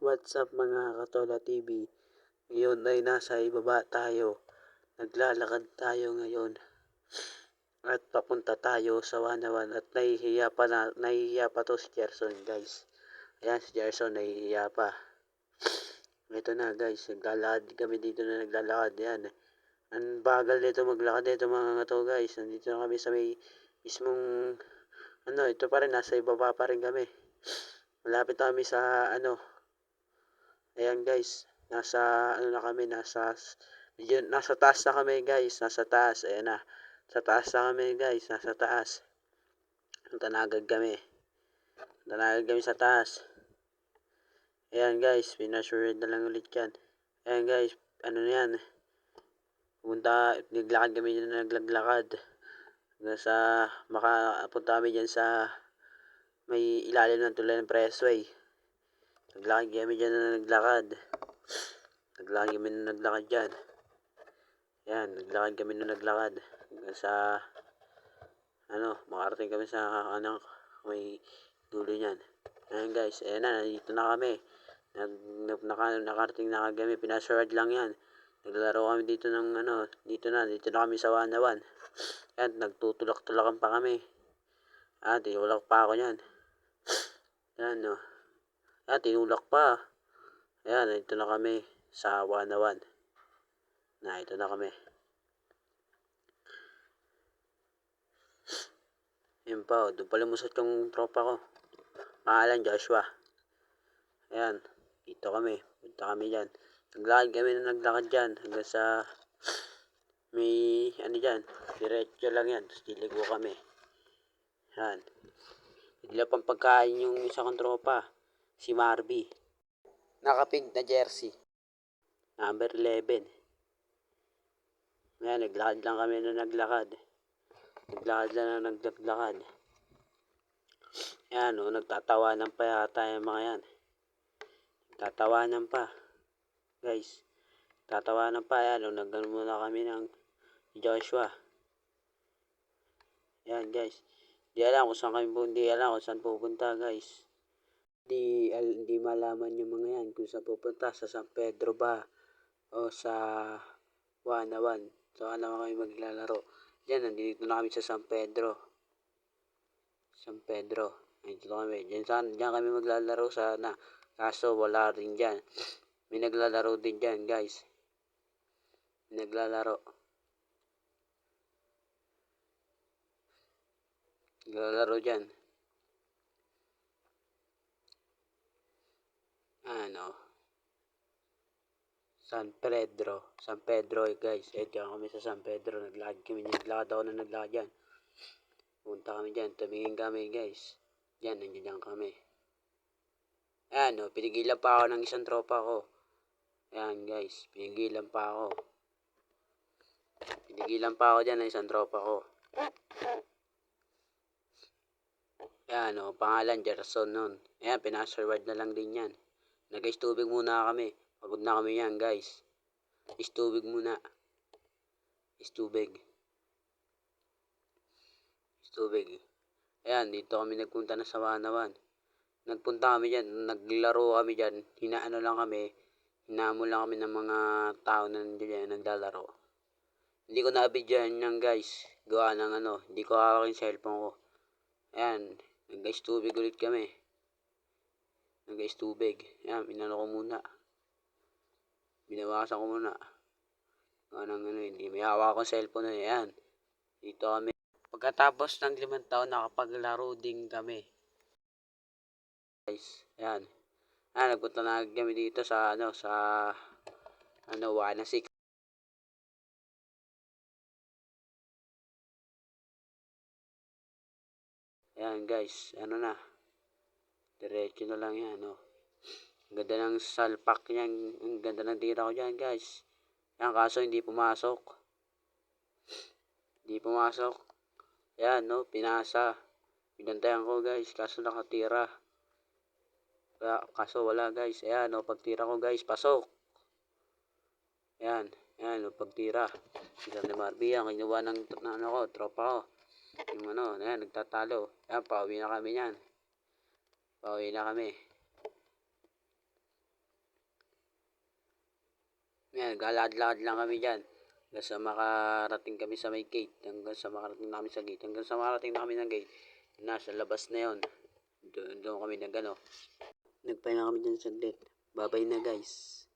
What's up mga Katola TV? Ngayon ay nasa ibaba tayo. Naglalakad tayo ngayon. At papunta tayo sa Wanawan. At nahihiya pa to si Gerson, guys. Ayan, si Gerson nahihiya pa. Ito na guys, naglalakad kami dito na naglalakad. Ayan. Ang bagal dito maglakad dito mga kato guys. Nandito na kami sa may mismong ito pa rin, nasa ibaba pa rin kami. Malapit kami sa ayan guys, nasa na kami, nasa taas na kami guys, nasa taas, ayan na. Sa taas na kami guys, nasa taas. Tanagad kami sa taas. Ayan guys, pinasure na lang ulit yan. Ayan guys, ano na yan. Naglakad kami na naglaglakad. Sa makapunta kami dyan sa may ilalim ng tulay ng pressway. Naglakad kami dyan na naglakad. Naglakad kami na naglakad dyan. Yan, naglakad kami na naglakad. Sa, makarating kami sa, may dulo niyan. Ayan guys, ayan na, nandito na kami. Nakarating na kami, pinasword lang yan. Naglalaro kami dito ng, dito na kami sa Wanawan. Yan, nagtutulak-tulakan pa kami. Tinulak pa ako yan. Yan, no. Tinulak pa. Ayan, ito na kami sa Wanawan. Ito na kami. Yan pa, doon pala musot yung tropa ko. Pangalan, Joshua. Ayan, dito kami. Punta kami dyan. Naglakad kami na naglakad dyan. Hanggang sa may, dyan. Diretso lang yan. Tapos diligo kami. Ayan. Bigla pang pagkain yung isa kong tropa. Si Marby. Nakapink na jersey. Number 11. Ayan, naglakad lang kami na naglakad. Naglakad. Ayan, nagtatawanan pa yata yung mga yan. Nagtatawanan pa. Guys, tatawanan pa. Ayan, nagano muna kami ng Joshua. Ayan, guys. Di alam kung saan pupunta, guys. Hindi malaman yung mga yan kung saan pupunta. Sa San Pedro ba? O sa Wanawan. Saan naman kami maglalaro. Diyan, nandito na kami sa San Pedro. Nandito kami. Diyan kami maglalaro sana. Kaso wala rin dyan. May naglalaro din dyan, guys. Naglalaro dyan. San Pedro guys. Diyan kami sa San Pedro. Naglakad ako na naglakad dyan. Punta kami dyan. Tumingin kami guys. Diyan, nandiyan kami. Pinigilan pa ako ng isang tropa ko. Ayan guys, pinigilan pa ako dyan ng isang tropa ko. Ayan pangalan Gerson nun. Ayan, pinasword na lang din yan. Guys, tubig muna kami. Pagod na kami yan guys. Tubig muna. Tubig. Ayan, dito kami nagpunta na sa Wanawan. Nagpunta kami dyan, naglaro kami dyan. Hinamol lang kami ng mga tao na nandiyan naglalaro. Hindi ko na-abidyan yan guys. Gawa ng hindi ko hawak yung cellphone ko. Ayan, nag-guys tubig ulit kami. Ayan, ko muna. Binawasan ko muna. Gawa ng hindi may hawak akong cellphone na yan. Dito kami. Pagkatapos ng 5 taon, nakapaglaro din kami. Guys, ayan. Nagpunta na kami dito sa Wanasik. Ayan guys, diretso na lang yan, Ganda ng salpak niyan, ang ganda ng tira ko dyan guys. Ayan, kaso hindi pumasok. Ayan, pinasa. Pinantayan ko guys, kaso nakatira. Kaso wala guys. Ayan, pagtira ko guys, pasok. Ayan, pagtira. Isang ni Marby yan, kinuha ng tropa ko. Yung ayan, nagtatalo. Ayan, pauwi na kami. Yan, galad-lad lang kami dyan. Hanggang sa makarating kami sa may gate. Hanggang sa makarating na kami sa gate. Hanggang sa makarating na kami ng gate. Nasa labas na yon. Doon kami nagpahinga kami dyan saglit. Babay na guys.